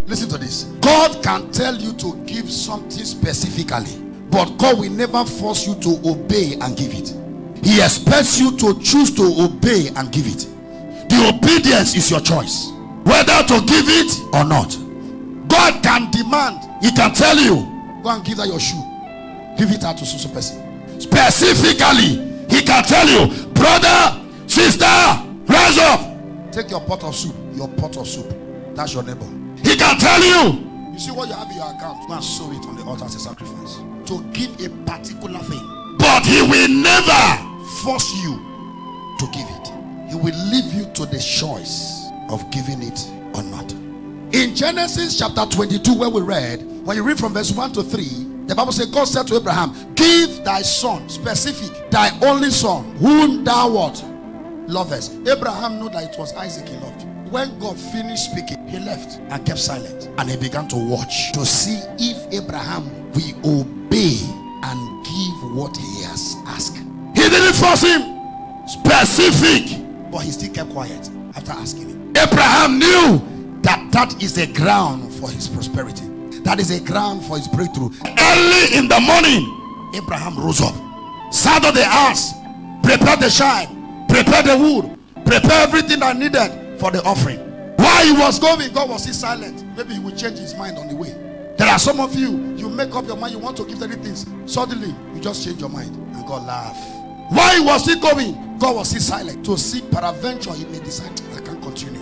Listen to this. God can tell you to give something specifically, but God will never force you to obey and give it. He expects you to choose to obey and give it. The obedience is your choice, whether to give it or not. God can demand. He can tell you, go and give that your shoe. Give it out to so person. Specifically, he can tell you, brother, sister, rise up. Take your pot of soup. Your pot of soup. That's your neighbor. He can tell you. You see what you have in your account. Go and sow it on the altar as a sacrifice. To give a particular thing. But he will never force you to give it. He will leave you to the choice of giving it or not. In Genesis chapter 22, where we read, when you read from verse 1 to 3, the Bible says, God said to Abraham, give thy son, specific, thy only son, whom thou what? Lovest. Abraham knew that it was Isaac he loved. When God finished speaking, he left and kept silent, and he began to watch to see if Abraham will obey and give what he has asked. He didn't force him. Specific. But he still kept quiet after asking him. Abraham knew that that is a ground for his prosperity. That is a ground for his breakthrough. Early in the morning, Abraham rose up, saddled the ass, prepared the child, prepared the wood, prepared everything that needed for the offering. While he was going, God was still silent. Maybe he will change his mind on the way. There are some of you, you make up your mind, you want to give 30 things. Suddenly, you just change your mind and God laugh. While he was still going, God was still silent. To see peradventure, he may decide, I can't continue.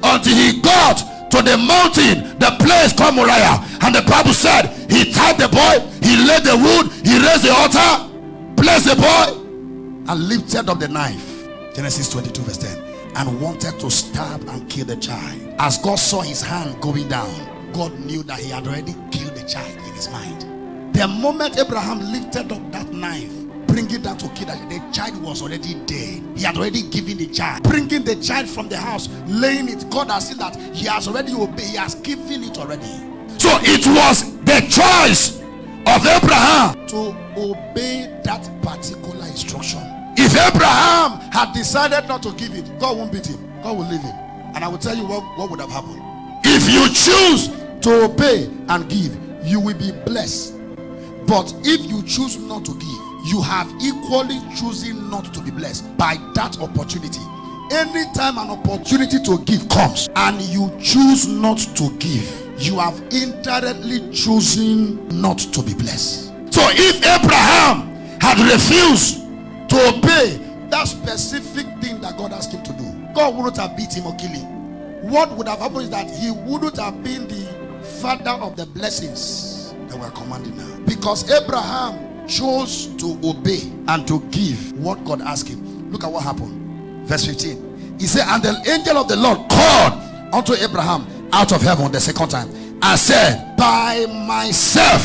Until he got to the mountain, the place called Moriah. And the Bible said, he tied the boy, he laid the wood, he raised the altar, blessed the boy, and lifted up the knife. Genesis 22 verse 10. And wanted to stab and kill the child. As God saw his hand going down, God knew that he had already killed the child in his mind. The moment Abraham lifted up that knife, bringing that to kill the child was already dead. He had already given the child. Bringing the child from the house, laying it, God has seen that he has already obeyed. He has given it already. So it was the choice of Abraham to obey that particular instruction. If Abraham had decided not to give it, God won't beat him. God will leave him. And I will tell you what would have happened. If you choose to obey and give, you will be blessed. But if you choose not to give, you have equally chosen not to be blessed by that opportunity. Anytime an opportunity to give comes and you choose not to give, you have indirectly chosen not to be blessed. So if Abraham had refused to obey that specific thing that God asked him to do, God wouldn't have beat him or killed him. What would have happened is that he wouldn't have been the father of the blessings that we're commanding now. Because Abraham chose to obey and to give what God asked him. Look at what happened. Verse 15. He said, and the angel of the Lord called unto Abraham out of heaven the second time and said, by myself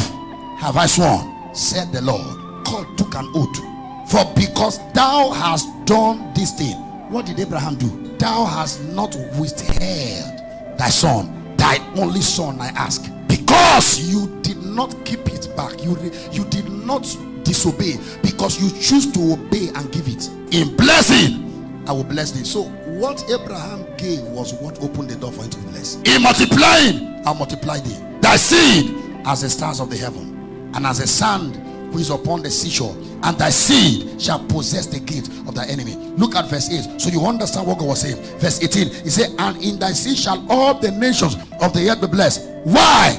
have I sworn, said the Lord. God took an oath. For because thou hast done this thing, what did Abraham do? Thou hast not withheld thy son, thy only son, I ask. Because you did not keep it back, you did not disobey, because you choose to obey and give it. In blessing, I will bless thee. So what Abraham gave was what opened the door for him to be blessed. In multiplying, I'll multiply thee. Thy seed as the stars of the heaven, and as the sand which is upon the seashore, and thy seed shall possess the gate of thy enemy. Look at verse 8 so you understand what God was saying. Verse 18, he said, and in thy seed shall all the nations of the earth be blessed. Why?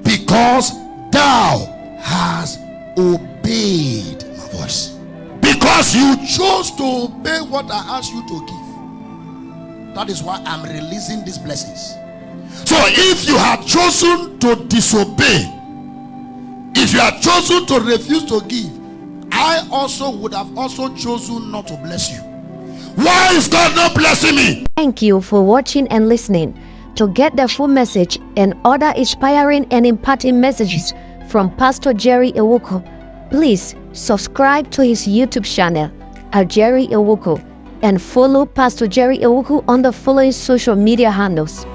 Because thou hast obeyed my voice. Because you chose to obey what I asked you to give. That is why I'm releasing these blessings. So if you had chosen to disobey, if you had chosen to refuse to give, I also would have also chosen not to bless you. Why is God not blessing me? Thank you for watching and listening. To get the full message and other inspiring and imparting messages from Pastor Jerry Ewuku, please subscribe to his YouTube channel at Jerry Ewuku and follow Pastor Jerry Ewuku on the following social media handles: